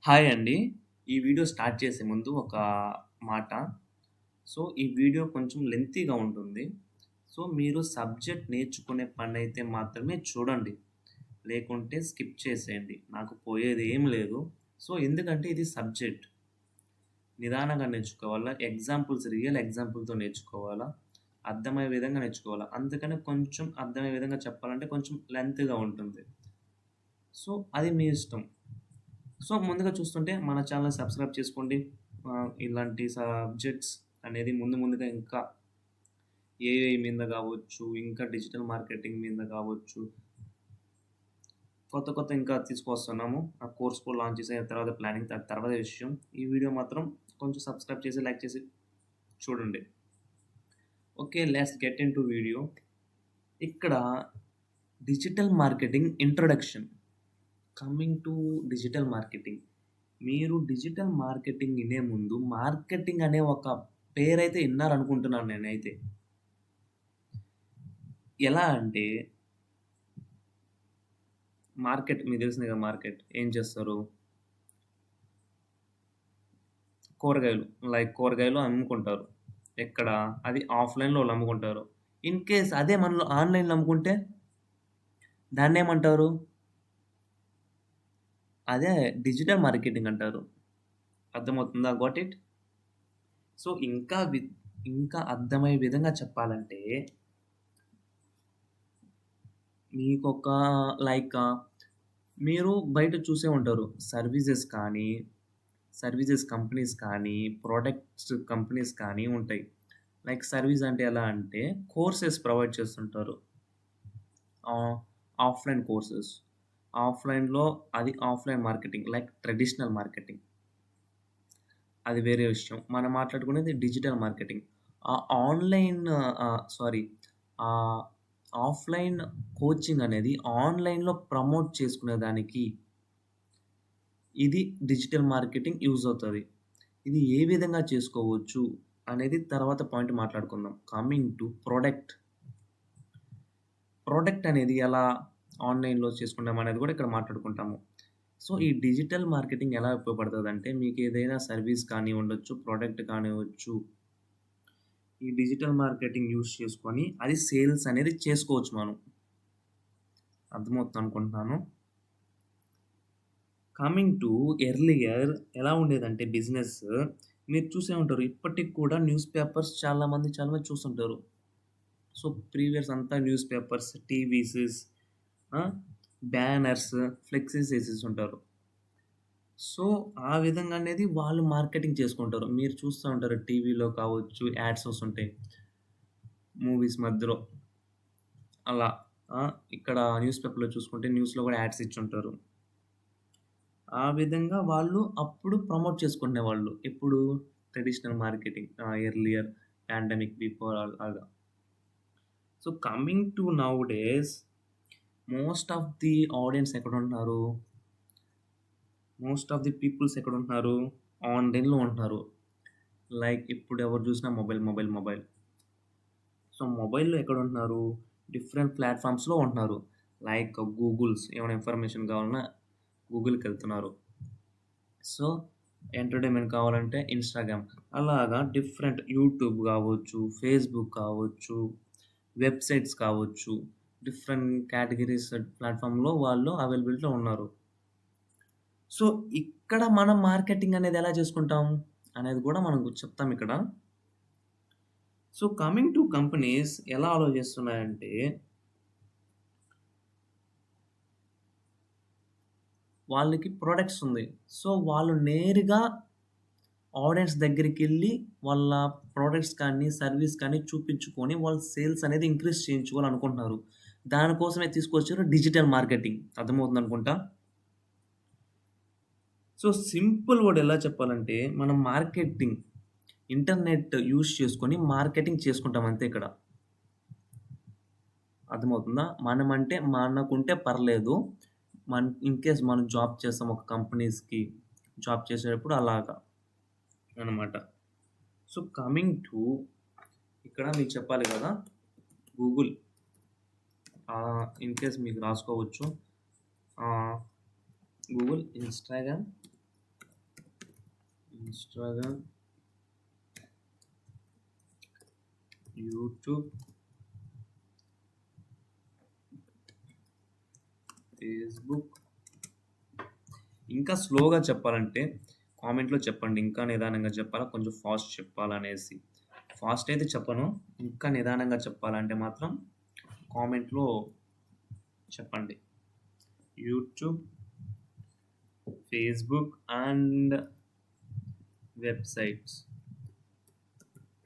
Hi అండి. ఈ video start చేసే ముందు ఒక మాట. సో, ఈ వీడియో కొంచెం లెంతీగా ఉంటుంది. సో, మీరు సబ్జెక్ట్ నేర్చుకునే పనైతే మాత్రమే చూడండి. లేకుంటే స్కిప్ చేసేయండి. నాకు పోయేదేం లేదు. సో, ఎందుకంటే ఇది సబ్జెక్ట్. నిదానంగా నేర్చుకోవాలా. రియల్ ఎగ్జాంపుల్‌తో నేర్చుకోవాలా. అర్థమయ్యే విధంగా నేర్చుకోవాలా. అందుకని కొంచెం అర్థమయ్యే విధంగా చెప్పాలంటే కొంచెం లెంత్‌గా ఉంటుంది. సో, అది మీ ఇష్టం. సో, ముందుగా చూస్తుంటే మన ఛానెల్ సబ్స్క్రైబ్ చేసుకోండి. ఇలాంటి సబ్జెక్ట్స్ అనేది ముందుగా ఇంకా ఏఐ మీద కావచ్చు, ఇంకా డిజిటల్ మార్కెటింగ్ మీద కావచ్చు, కొత్త ఇంకా తీసుకొస్తున్నాము. ఆ కోర్స్ కూడా లాంచ్ చేసిన తర్వాత ప్లానింగ్ తర్వాత విషయం. ఈ వీడియో మాత్రం కొంచెం సబ్స్క్రైబ్ చేసి, లైక్ చేసి చూడండి. Okay. Let's get into video. ఇక్కడ digital marketing introduction. Coming to digital marketing. మీరు డిజిటల్ మార్కెటింగ్ వినే ముందు మార్కెటింగ్ అనే ఒక పేరైతే విన్నారనుకుంటున్నాను నేనైతే. ఎలా అంటే మార్కెట్ మీకు తెలిసిందే కదా! మార్కెట్ ఏం చేస్తారు? కూరగాయలు అమ్ముకుంటారు. ఎక్కడ? అది ఆఫ్‌లైన్‌లో వాళ్ళు అమ్ముకుంటారు. ఇన్ కేస్ అదే మనలో ఆన్‌లైన్‌లో అమ్ముకుంటే దాన్నేమంటారు? అదే డిజిటల్ మార్కెటింగ్ అంటారు. అర్థమవుతుందా? Got it? సో, ఇంకా అర్థమయ్యే విధంగా చెప్పాలంటే మీకొక లైక్ మీరు బయట చూసే ఉంటారు. సర్వీసెస్ కంపెనీస్ కానీ, ప్రొడక్ట్స్ కంపెనీస్ కానీ ఉంటాయి. లైక్ సర్వీస్ అంటే ఎలా అంటే కోర్సెస్ ప్రొవైడ్ చేస్తుంటారు. ఆహ్, ఆఫ్‌లైన్ కోర్సెస్. ఆఫ్‌లైన్‌లో అది offline marketing like traditional marketing. అది వేరే విషయం. మనం మాట్లాడుకునేది డిజిటల్ మార్కెటింగ్. ఆ ఆన్‌లైన్ సారీ ఆహ్, ఆఫ్‌లైన్ కోచింగ్ అనేది ఆన్‌లైన్‌లో ప్రమోట్ చేసుకునేదానికి ఇది డిజిటల్ మార్కెటింగ్ యూజ్ అవుతది. ఇది ఏ విధంగా చేసుకోవచ్చు అనేది తర్వాత పాయింట్ మాట్లాడుకుందాం. Coming to product. ప్రొడక్ట్ అనేది ఎలా ఆన్‌లైన్‌లో చేసుకుంటాం అనేది కూడా ఇక్కడ మాట్లాడుకుంటాము. సో, ఈ డిజిటల్ మార్కెటింగ్ ఎలా ఉపయోగపడతదంటే మీకేదైనా సర్వీస్ కానీ ఉండొచ్చు, ప్రొడక్ట్ కానివ్వచ్చు. ఈ డిజిటల్ మార్కెటింగ్ యూజ్ చేసుకొని అది సేల్స్ అనేది చేసుకోవచ్చు మనం. అర్థమవుతుందనుకుంటున్నాను. కమింగ్ టు ఎర్లియర్ ఎలా ఉండేదంటే బిజినెస్ మీరు చూసే ఉంటారు. ఇప్పటికి కూడా న్యూస్ పేపర్స్ చాలామంది చూస్తుంటారు. సో, ప్రీవియస్ అంతా news papers, TVs, banners, flexis ఏసేసుంటారు. సో, ఆ విధంగా అనేది వాళ్ళు మార్కెటింగ్ చేసుకుంటారు. మీరు చూస్తా ఉంటారు టీవీలో కావచ్చు, యాడ్స్ వస్తుంటాయి. మూవీస్ మధ్యలో అలా. ఇక్కడ న్యూస్ పేపర్‌లో చూసుకుంటే న్యూస్‌లో కూడా యాడ్స్ ఇచ్చుంటారు. ఆ విధంగా వాళ్ళు అప్పుడు ప్రమోట్ చేసుకునేవాళ్ళు. ఎప్పుడు? Traditional marketing earlier pandemic before అలాగా. So, coming to now days most of the audience ఎక్కడుంటున్నారు? మోస్ట్ ఆఫ్ ది పీపుల్స్ ఎక్కడుంటున్నారు? ఆన్‌లైన్‌లో ఉంటున్నారు. లైక్ ఇప్పుడు ఎవరు చూసినా మొబైల్. సో, మొబైల్‌లో ఎక్కడుంటున్నారు? డిఫరెంట్ ప్లాట్‌ఫార్మ్స్‌లో ఉంటున్నారు. లైక్ ఏమైనా ఇన్ఫర్మేషన్ కావాలన్నా గూగుల్‌కెళ్తున్నారు. సో, ఎంటర్‌టైన్‌మెంట్ కావాలంటే ఇన్‌స్టాగ్రామ్. అలాగా డిఫరెంట్ యూట్యూబ్ కావచ్చు, ఫేస్‌బుక్ కావచ్చు, వెబ్‌సైట్స్ కావచ్చు, డిఫరెంట్ కేటగరీస్ ప్లాట్‌ఫార్మ్‌లో వాళ్ళు అవైలబిలిటీలో ఉన్నారు. సో, ఇక్కడ మనం మార్కెటింగ్ అనేది ఎలా చేసుకుంటాం? అనేది కూడా మనం చెప్తాం ఇక్కడ. సో, కమింగ్ టు కంపెనీస్ ఎలా ఆలోచిస్తున్నాయంటే వాళ్ళకి ప్రొడక్ట్స్ ఉంది. సో, వాళ్ళు నేరుగా ఆడియన్స్ దగ్గరికెళ్ళి వాళ్ళ ప్రొడక్ట్స్ కానీ, సర్వీస్ కానీ చూపించుకొని వాళ్ళు సేల్స్ అనేది ఇంక్రీజ్ చేయించుకోవాలనుకుంటున్నారు. దానికోసమే తీసుకొచ్చారు డిజిటల్ మార్కెటింగ్. అర్థమవుతుందనుకుంటా. సో, సింపుల్ వర్డ్ ఎలా చెప్పాలంటే మనం ఇంటర్నెట్ యూజ్ చేసుకొని మార్కెటింగ్ చేసుకుంటాం అంతే ఇక్కడ. అర్థమవుతుందా? మనకుంటే పర్లేదు. ఇన్‌కేస్ మనం జాబ్ చేస్తాం ఒక కంపెనీస్‌కి. జాబ్ చేసేటప్పుడు అలాగా అనమాట. సో, కమింగ్ టు ఇక్కడ మీకు చెప్పాలి కదా! గూగుల్ ఇన్‌కేస్ మీకు రాసుకోవచ్చు. Google, Instagram, Instagram, YouTube, Facebook. ఇంకా స్లోగా చెప్పాలంటే కామెంట్‌లో చెప్పండి. ఇంకా నిదానంగా చెప్పాలా? కొంచెం ఫాస్ట్ చెప్పాలా అనేసి. ఫాస్ట్ అయితే చెప్పను. ఇంకా నిదానంగా చెప్పాలంటే మాత్రం కామెంట్‌లో చెప్పండి. YouTube, Facebook and websites.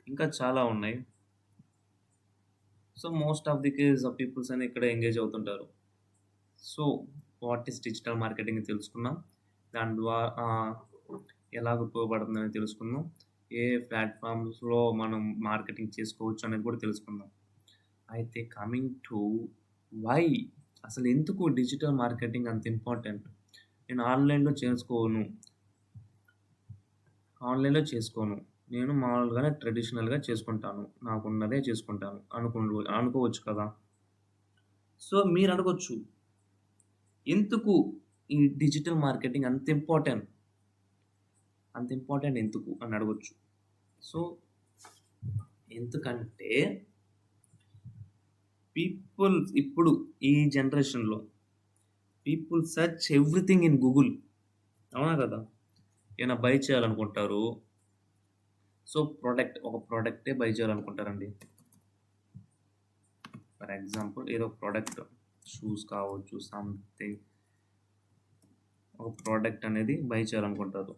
ఇంకా చాలా ఉన్నాయి. So, most of the case peoples అని ఇక్కడ ఎంగేజ్ అవుతుంటారు. So, what is digital marketing తెలుసుకున్నాం. దాని ద్వారా ఎలాగ ఉపయోగపడుతుందని తెలుసుకుందాం. ఏ ప్లాట్‌ఫామ్స్‌లో మనం మార్కెటింగ్ చేసుకోవచ్చు అనేది కూడా తెలుసుకుందాం. అయితే కమింగ్ టు వై అసలు ఎందుకు డిజిటల్ మార్కెటింగ్ అంత ఇంపార్టెంట్? నేను ఆన్‌లైన్‌లో చేసుకోను. నేను మామూలుగానే ట్రెడిషనల్‌గా చేసుకుంటాను. నాకున్నదే చేసుకుంటాను అనుకోవచ్చు కదా! సో, మీరడగొచ్చు, ఎందుకు ఈ డిజిటల్ మార్కెటింగ్ అంత ఇంపార్టెంట్? అంత ఇంపార్టెంట్ ఎందుకు అని అడగొచ్చు. సో, ఎందుకంటే పీపుల్ ఇప్పుడు ఈ జనరేషన్‌లో people search everything in Google. అవునా కదా! ఏమైనా బై చేయాలనుకుంటారు. సో, ఒక ప్రొడక్టే బై చేయాలనుకుంటారండి. ఫర్ ఎగ్జాంపుల్ ఏదో ఒక ప్రొడక్ట్ షూస్ కావచ్చు, సంథింగ్ ఒక ప్రోడక్ట్ అనేది బై చేయాలనుకుంటారు.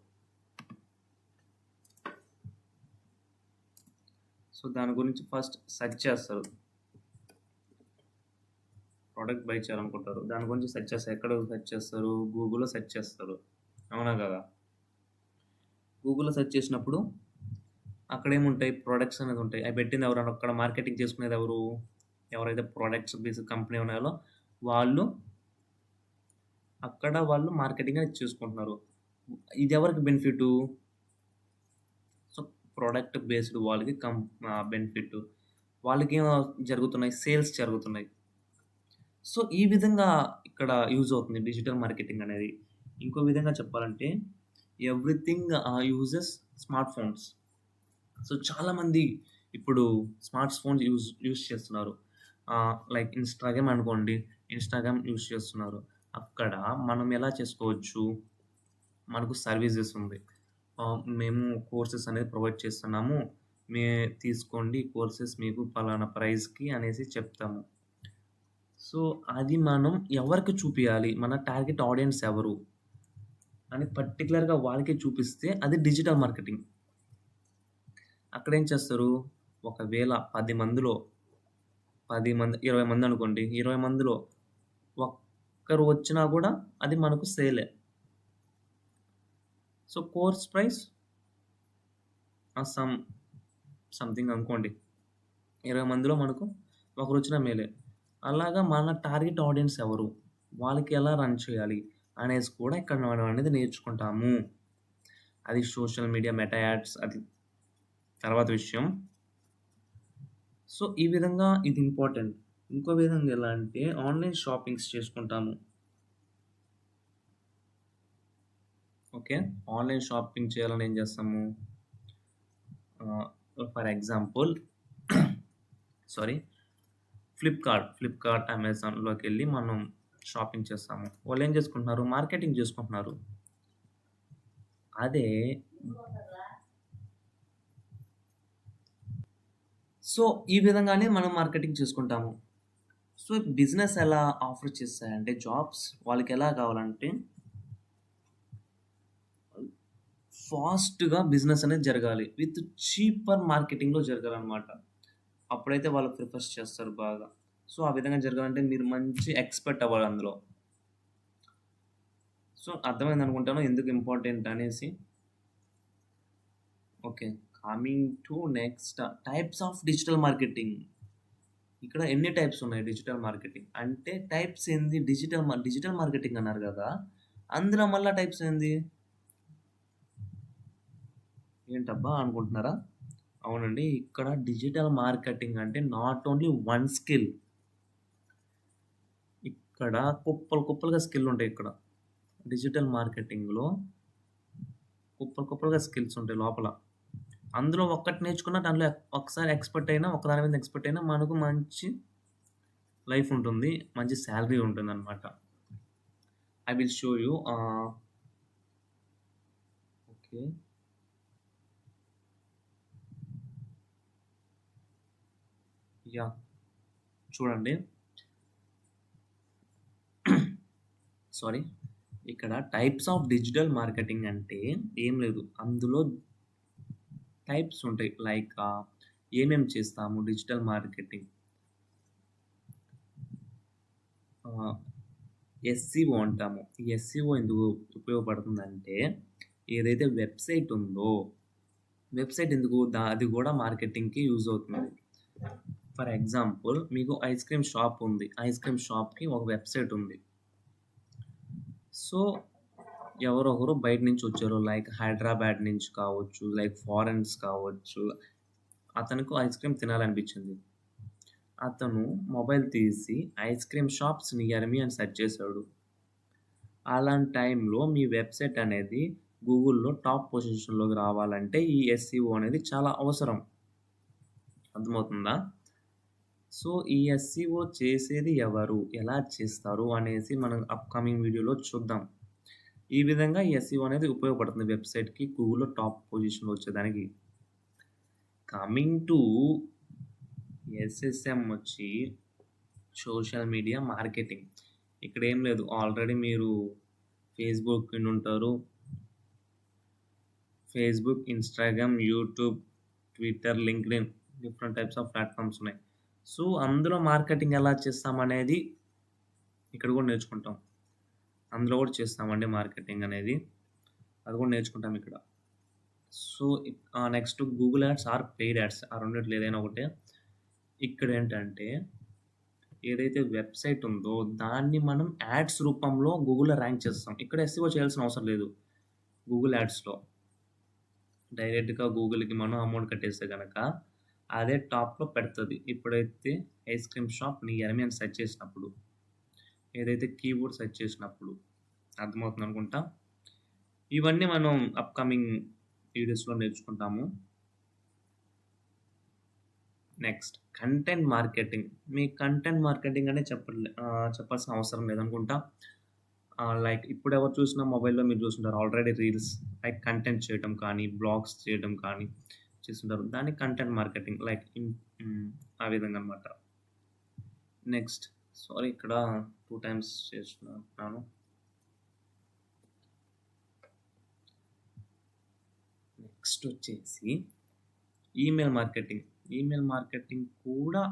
సో, దాని గురించి ఫస్ట్ సెర్చ్ చేస్తారు. ప్రోడక్ట్ బై చేయాలనుకుంటారు. దాని గురించి సెర్చ్ చేస్తారు. ఎక్కడ సెర్చ్ చేస్తారు? గూగుల్‌లో సెర్చ్ చేస్తారు. అవునా కదా! గూగుల్‌లో సెర్చ్ చేసినప్పుడు అక్కడేముంటాయి? ప్రొడక్ట్స్ అనేది ఉంటాయి. అవి పెట్టింది ఎవరు? అక్కడ మార్కెటింగ్ చేసుకునేది ఎవరు? ఎవరైతే ప్రొడక్ట్స్ బేస్డ్ కంపెనీ ఉన్నాయో వాళ్ళు మార్కెటింగ్ అనేది చేసుకుంటున్నారు. ఇది ఎవరికి బెనిఫిటు? సో, ప్రొడక్ట్ బేస్డ్ వాళ్ళకి బెనిఫిట్. వాళ్ళకేం జరుగుతున్నాయి? సేల్స్ జరుగుతున్నాయి. సో, ఈ విధంగా ఇక్కడ యూజ్ అవుతుంది డిజిటల్ మార్కెటింగ్ అనేది. ఇంకో విధంగా చెప్పాలంటే everything uses smart phones. So, చాలామంది ఇప్పుడు స్మార్ట్ ఫోన్స్ యూజ్ చేస్తున్నారు. లైక్ ఇన్‌స్టాగ్రామ్ అనుకోండి. ఇన్‌స్టాగ్రామ్ యూజ్ చేస్తున్నారు. అక్కడ మనం ఎలా చేసుకోవచ్చు? మనకు సర్వీసెస్ ఉంది. మేము కోర్సెస్ అనేది ప్రొవైడ్ చేస్తున్నాము. తీసుకోండి కోర్సెస్ మీకు పలానా ప్రైస్‌కి అనేసి చెప్తాము. సో, అది మనం ఎవరికి చూపియాలి? మన టార్గెట్ ఆడియన్స్ ఎవరు? అని పర్టిక్యులర్‌గా వాళ్ళకే చూపిస్తే అది డిజిటల్ మార్కెటింగ్. అక్కడేం చేస్తారు? ఒకవేళ 10 మందిలో 20 మంది అనుకోండి. 20 మందిలో ఒక్కరు వచ్చినా కూడా అది మనకు సేలే. సో, కోర్స్ ప్రైస్ సంథింగ్ అనుకోండి. 20 మందిలో మనకు ఒకరొచ్చినా మేలే. అలాగా మన టార్గెట్ ఆడియన్స్ ఎవరు? వాళ్ళకి ఎలా రన్ చేయాలి? అనేసి కూడా ఇక్కడ మనం అనేది నేర్చుకుంటాము. అది సోషల్ మీడియా మెటా యాడ్స్ అది తర్వాత విషయం. సో, ఈ విధంగా ఇది ఇంపార్టెంట్. ఇంకో విధంగా ఎలా అంటే ఆన్‌లైన్ షాపింగ్స్ చేసుకుంటాము. ఓకే. ఆన్‌లైన్ షాపింగ్ చేయాలని ఏం చేస్తాము? ఫర్ ఎగ్జాంపుల్ సారీ ఫ్లిప్‌కార్ట్, అమెజాన్‌లోకెళ్ళి మనం షాపింగ్ చేస్తాము. వాళ్ళేం చేసుకుంటున్నారు? మార్కెటింగ్ చేసుకుంటున్నారు. అదే సో, ఈ విధంగానే మనం మార్కెటింగ్ చేసుకుంటాము. సో, బిజినెస్ ఎలా ఆఫర్ చేస్తాయంటే జాబ్స్ వాళ్ళకెలా కావాలంటే ఫాస్ట్‌గా బిజినెస్ అనేది జరగాలి. విత్ చీపర్ మార్కెటింగ్‌లో జరగాలనమాట. అప్పుడైతే వాళ్ళు ప్రిఫర్స్ చేస్తారు బాగా. సో, ఆ విధంగా జరగాలంటే మీరు మంచి ఎక్స్‌పర్ట్ అవ్వాలి అందులో. సో, అర్థమైందనుకుంటాను ఎందుకు ఇంపార్టెంట్ అనేసి. Okay. Coming to next types of digital marketing. ఇక్కడ ఎన్ని టైప్స్ ఉన్నాయి డిజిటల్ మార్కెటింగ్? అంటే టైప్స్ ఏంది? డిజిటల్ మార్కెటింగ్ అన్నారు గదా! అందులో మళ్ళా టైప్స్ ఏంది? ఏంటబ్బా అనుకుంటున్నారా? అవునండి. ఇక్కడ డిజిటల్ మార్కెటింగ్ అంటే నాట్ ఓన్లీ వన్ స్కిల్. ఇక్కడ కుప్పలుగా స్కిల్ ఉంటాయి ఇక్కడ. డిజిటల్ మార్కెటింగ్‌లో కుప్పలు కుప్పలుగా స్కిల్స్ ఉంటాయి లోపల. అందులో ఒక్కటి నేర్చుకున్నా దాంట్లో ఒకసారి ఎక్స్‌పర్ట్ అయినా, ఒకదాని మీద ఎక్స్‌పర్ట్ అయినా మనకు మంచి లైఫ్ ఉంటుంది. మంచి సాలరీ ఉంటుందనమాట. I will show you okay. Yeah! చూడండి. సారీ. ఇక్కడ టైప్స్ ఆఫ్ డిజిటల్ మార్కెటింగ్ అంటే ఏం లేదు. అందులో టైప్స్ ఉంటాయి. లైక్ ఏమేం చేస్తాము డిజిటల్ మార్కెటింగ్. ఆహ్, ఎస్‌సిఓ అంటాము. ఈ ఎస్‌సిఓ ఎందుకు ఉపయోగపడుతుందంటే, ఏదైతే వెబ్‌సైట్ ఉందో, వెబ్‌సైట్ ఎందుకు అది గూడా మార్కెటింగ్‌కి యూజ్ అవుతుంది. ఫర్ ఎగ్జాంపుల్ మీకు ఐస్ క్రీమ్ షాప్ ఉంది. ఐస్ క్రీమ్ షాప్‌కి ఒక వెబ్‌సైట్ ఉంది. సో, ఎవరో ఒకరు బయట నుంచి వచ్చారు. లైక్ హైదరాబాద్ నుంచి కావచ్చు, లైక్ ఫారెన్స్ కావచ్చు. అతనికి ఐస్ క్రీమ్ తినాలనిపించింది. అతను మొబైల్ తీసి ఐస్ క్రీమ్ షాప్స్ నియర్ మీ అని సెర్చ్ చేశాడు. అలాంటి టైంలో మీ వెబ్‌సైట్ అనేది గూగుల్‌లో టాప్ పొజిషన్‌లోకి రావాలంటే ఈ ఎస్‌సిఓ అనేది చాలా అవసరం. అర్థమవుతుందా? సో, ఈ ఎస్‌సిఓ చేసేది ఎవరు? ఎలా చేస్తారు? అనేసి మనం అప్‌కమింగ్ వీడియోలో చూద్దాం. ఈ విధంగా ఈ ఎస్‌సిఓ అనేది ఉపయోగపడుతుంది వెబ్‌సైట్‌కి గూగుల్‌లో టాప్ పొజిషన్‌లో వచ్చేదానికి. కమింగ్ టు ఎస్ఎస్ఎం వచ్చి సోషల్ మీడియా మార్కెటింగ్. ఇక్కడ ఏం లేదు. ఆల్రెడీ మీరు ఫేస్‌బుక్ వినుంటారు. Facebook, Instagram, YouTube, Twitter, LinkedIn different types of platforms ఉన్నాయి. సో, అందులో మార్కెటింగ్ ఎలా చేస్తామనేది ఇక్కడ కూడా నేర్చుకుంటాం. అందులో కూడా చేస్తామండి మార్కెటింగ్ అనేది. అది కూడా నేర్చుకుంటాం ఇక్కడ. So, next Google ads or paid ads ఆ రెండిట్లో ఏదైనా ఒకటే. ఇక్కడేంటంటే ఏదైతే వెబ్‌సైట్ ఉందో దాన్ని మనం యాడ్స్ రూపంలో గూగుల్‌లో ర్యాంక్ చేస్తాం. ఇక్కడ ఎస్‌సిఓ చేయాల్సిన అవసరం లేదు. గూగుల్ యాడ్స్‌లో డైరెక్ట్‌గా గూగుల్‌కి మనం అమౌంట్ కట్టేస్తే గనక అదే టాప్‌లో పెడతది. ఎప్పుడైతే ఐస్ క్రీమ్ షాప్ నియర్ మీ అని సెర్చ్ చేసినప్పుడు. ఏదైతే కీవర్డ్ సెర్చ్ చేసినప్పుడు. అర్థమవుతుందనుకుంటా. ఇవన్నీ మనం అప్‌కమింగ్ వీడియోస్‌లో నేర్చుకుంటాము. Next content marketing. మీకు కంటెంట్ మార్కెటింగ్ అనే చెప్పాల్సిన అవసరం లేదనుకుంటా. లైక్ ఇప్పుడెవరు చూసినా మొబైల్‌లో మీరు చూసుంటారు. ఆల్రెడీ రీల్స్ లైక్ కంటెంట్ చేయటం కానీ, బ్లాగ్స్ చేయడం కానీ చేస్తుంటారు. దాన్ని కంటెంట్ మార్కెటింగ్ లైక్ ఆ విధంగా అనమాట. నెక్స్ట్ సారీ ఇక్కడ 2 టైమ్స్ చేస్తున్నాను. నెక్స్ట్ వచ్చేసి ఈమెయిల్ మార్కెటింగ్. ఈమెయిల్ మార్కెటింగ్ కూడా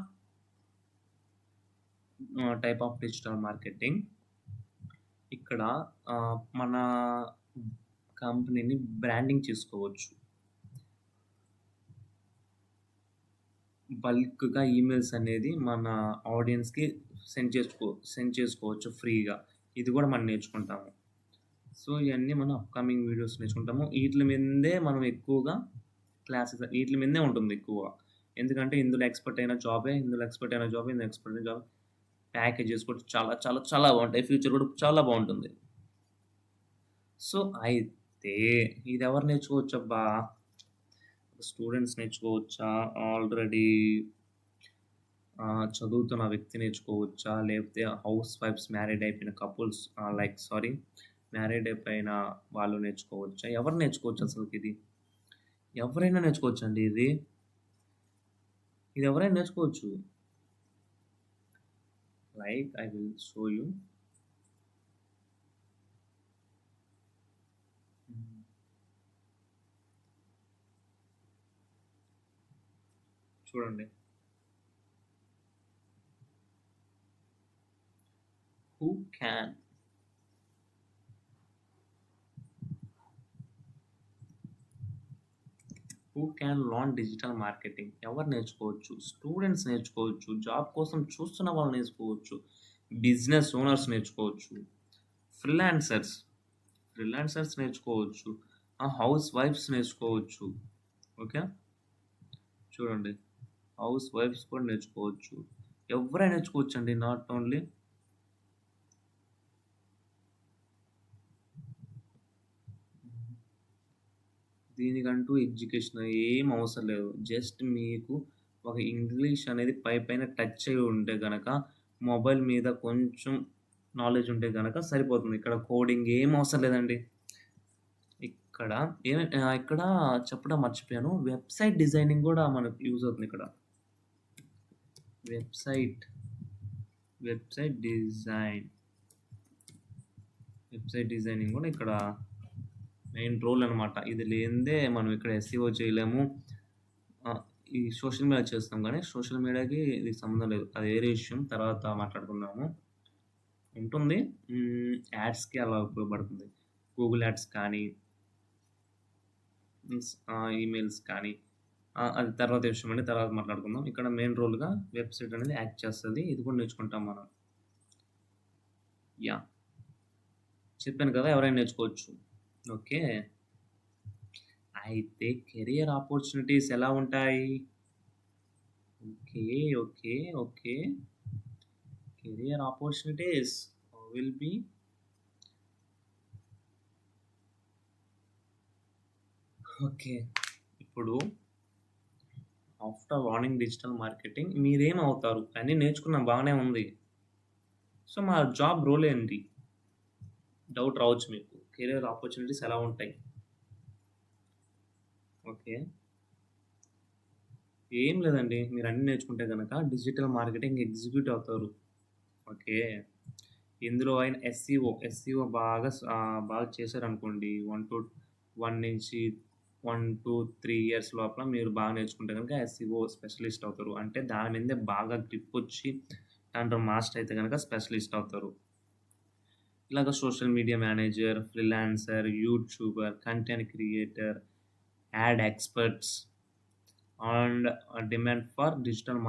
టైప్ ఆఫ్ డిజిటల్ మార్కెటింగ్. ఇక్కడ మన కంపెనీని బ్రాండింగ్ చేసుకోవచ్చు. బల్క్‌గా ఈమెయిల్స్ అనేది మన ఆడియన్స్‌కి సెండ్ చేసుకోవచ్చు ఫ్రీగా. ఇది కూడా మనం నేర్చుకుంటాము. సో, ఇయన్నీ మనం అప్‌కమింగ్ వీడియోస్ నేర్చుకుంటాము. ఈట్లి మీదే మనం ఎక్కువగా ఈట్లి మీదనే ఉంటుంది ఎక్కువ. ఎందుకంటే ఇందులో ఎక్స్‌పర్ట్ అయిన జాబే, ఇందులో ఎక్స్‌పర్ట్ అయిన జాబే, ఇందులో ఎక్స్‌పర్ట్ అయిన జాబ్. ప్యాకేజెస్ కూడా చాలా చాలా చాలా బావుంటాయి. ఫ్యూచర్ కూడా చాలా బావుంటుంది. సో, అయితే ఇదెవరు నేర్చుకోవచ్చబ్బా? స్టూడెంట్స్ నేర్చుకోవచ్చా? ఆల్రెడీ చదువుతున్న వ్యక్తి నేర్చుకోవచ్చా? లేకపోతే హౌస్ వైఫ్స్ మ్యారీడ్ అయిపోయిన కపుల్స్ మ్యారీడ్ అయిపోయిన వాళ్ళు నేర్చుకోవచ్చా? ఎవరు నేర్చుకోవచ్చు అసలకిది? ఎవరైనా నేర్చుకోవచ్చండి ఇది. ఇది ఎవరైనా నేర్చుకోవచ్చు. Like I will show you. చూడండి. Who can learn digital marketing. ఎవరు నేర్చుకోవచ్చు? స్టూడెంట్స్ నేర్చుకోవచ్చు. జాబ్ కోసం చూస్తున్న వాళ్ళు నేర్చుకోవచ్చు. బిజినెస్ ఓనర్స్ నేర్చుకోవచ్చు. ఫ్రీలాన్సర్స్ నేర్చుకోవచ్చు. హౌస్ వైఫ్స్ నేర్చుకోవచ్చు. ఓకే. చూడండి. హౌస్ వైఫ్స్ కూడా నేర్చుకోవచ్చు. ఎవరైనా నేర్చుకోవచ్చండి. నాట్ ఓన్లీ దీనికంటూ ఎడ్యుకేషన్ ఏం అవసరం లేదు. జస్ట్ మీకు ఒక ఇంగ్లీష్ అనేది పైపైన టచ్ అయ్యి ఉంటే గనక, మొబైల్ మీద కొంచెం నాలెడ్జ్ ఉంటే గనక సరిపోతుంది. ఇక్కడ కోడింగ్ ఏం అవసరం లేదండి. ఇక్కడ ఇక్కడ చెప్పడం మర్చిపోయాను. వెబ్‌సైట్ డిజైనింగ్ గూడా మనకు యూజ్ అవుతుంది ఇక్కడ. Website, website design. Website designing గూడా ఇక్కడ మెయిన్ రోల్ అనమాట. ఇది లేనిదే మనం ఇక్కడ ఎస్‌ఈఓ చేయలేము. ఈ సోషల్ మీడియా చేస్తాం గానీ, సోషల్ మీడియాకి ఇది సంబంధం లేదు. అది వేరే విషయం. తర్వాత మాట్లాడుకుందాము. ఉంటుంది. యాడ్స్‌కి అలా ఉపయోగపడుతుంది. గూగుల్ యాడ్స్ కానీ, ఈమెయిల్స్ కానీ, అది తర్వాత విషయం అండి. తర్వాత మాట్లాడుకుందాం. ఇక్కడ మెయిన్ రోల్‌గా వెబ్‌సైట్ అనేది యాక్ట్ చేస్తది. ఇది కూడా నేర్చుకుంటాం మనం. యాహ్! చెప్పాను కదా! ఎవరైనా నేర్చుకోవచ్చు. ఓకే. అయితే కెరియర్ ఆపర్చునిటీస్ ఎలా ఉంటాయి? Okay. Okay. Okay. Career opportunities will be okay. ఇప్పుడు ఆఫ్టర్ లర్నింగ్ డిజిటల్ మార్కెటింగ్ మీరేమవుతారు? అన్నీ నేర్చుకున్నాం బాగానే ఉంది. సో, మా జాబ్ రోల్ ఏంటి? డౌట్ రావచ్చు మీకు. కెరియర్ ఆపర్చునిటీస్ ఎలా ఉంటాయి? ఓకే. ఏం లేదండి. మీరు అన్నీ నేర్చుకుంటే గనక డిజిటల్ మార్కెటింగ్ ఎగ్జిక్యూటివ్ అవుతారు. ఓకే. ఎందులో అయినా ఎస్‌ఈఓ బాగా చేశారనుకోండి 1 నుంచి 1-3 ఇయర్స్ లోపల మీరు బాగా నేర్చుకుంటే గనుక ఎస్‌ఈఓ స్పెషలిస్ట్ అవుతారు. అంటే దాని మీదే బాగా గ్రిప్పొచ్చి దాంట్లో మాస్టర్ అయితే గనక స్పెషలిస్ట్ అవుతారు. ఇలాగ social media manager, freelancer, YouTuber, content creator, add experts and demand for digital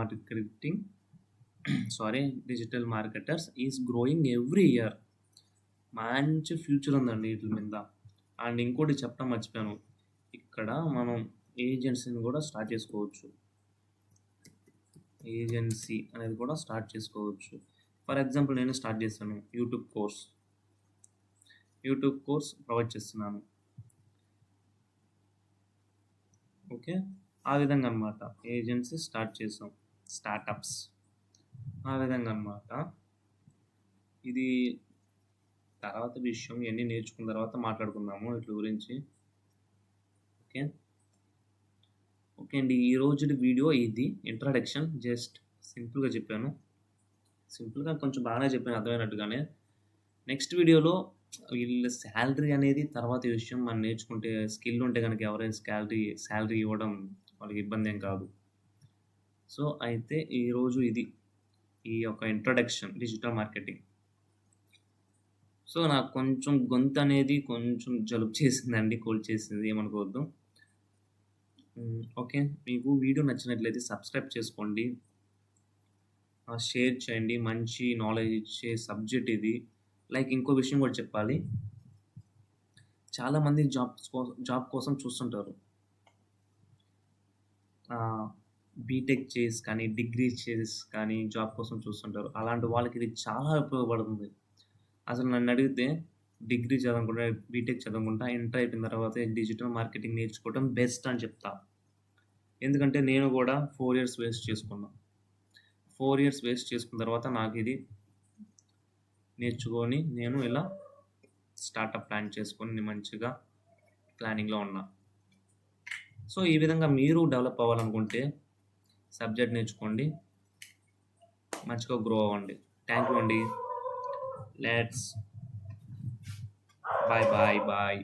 marketers is growing every year. మంచి ఫ్యూచర్ ఉందండి ఈటిల మీద. అండ్ ఇంకోటి చెప్పడం మర్చిపోయాను. ఇక్కడ మనం ఏజెన్సీని కూడా స్టార్ట్ చేసుకోవచ్చు. ఏజెన్సీ అనేది కూడా స్టార్ట్ చేసుకోవచ్చు. ఫర్ ఎగ్జాంపుల్ నేను స్టార్ట్ చేశాను యూట్యూబ్ కోర్స్ ప్రొవైడ్ చేస్తున్నాను. ఓకే. ఆ విధంగా అనమాట. ఏజెన్సీ స్టార్ట్ చేసాం. స్టార్టప్స్. ఆ విధంగా అనమాట. ఇది తర్వాత విషయం. ఇయన్నీ నేర్చుకున్న తర్వాత మాట్లాడుకుందాము వీటి గురించి. ఓకే. ఓకే అండి. ఈ రోజుటి వీడియో ఇది. ఇంట్రడక్షన్ జస్ట్ సింపుల్‌గా చెప్పాను. సింపుల్‌గా కొంచెం బాగానే చెప్పాను అర్థమైనట్టుగానే. నెక్స్ట్ వీడియోలో వీళ్ళ శాలరీ అనేది తర్వాత విషయం. మనం నేర్చుకుంటే స్కిల్ ఉంటే గనక ఎవరైనా శాలరీ ఇవ్వడం వాళ్ళకి ఇబ్బందేం కాదు. సో, అయితే ఈరోజు ఇది. ఈ యొక్క ఇంట్రడక్షన్ డిజిటల్ మార్కెటింగ్. సో, నాకు కొంచెం గొంతనేది కొంచెం జలుబు చేసిందండి. కోల్డ్ చేసింది. ఏమనుకోవద్దు. ఓకే. మీకు వీడియో నచ్చినట్లయితే సబ్స్క్రైబ్ చేసుకోండి. షేర్ చేయండి. మంచి నాలెడ్జ్ ఇచ్చే సబ్జెక్ట్ ఇది. లైక్ ఇంకో విషయం కూడా చెప్పాలి. చాలామంది జాబ్ కోసం చూస్తుంటారు. బీటెక్ చేసి కానీ, డిగ్రీ చేసి కానీ జాబ్ కోసం చూస్తుంటారు. అలాంటి వాళ్ళకి ఇది చాలా ఉపయోగపడుతుంది. అసలు నన్నడిగితే డిగ్రీ చదవకుండా, బీటెక్ చదవకుండా ఇంటర్ అయిపోయిన తర్వాతే డిజిటల్ మార్కెటింగ్ నేర్చుకోవడం బెస్ట్ అని చెప్తా. ఎందుకంటే నేను కూడా 4 ఇయర్స్ వేస్ట్ చేసుకున్నా. 4 ఇయర్స్ వేస్ట్ చేసుకున్న తర్వాత నాకిది నేర్చుకొని నేను ఇలా స్టార్టప్ ప్లాన్ చేసుకొని మంచిగా ప్లానింగ్‌లో ఉన్నా. సో, ఈ విధంగా మీరు డెవలప్ అవ్వాలనుకుంటే సబ్జెక్ట్ నేర్చుకోండి. మంచిగా గ్రో అవ్వండి. థ్యాంక్ యూ అండి. Let's bye.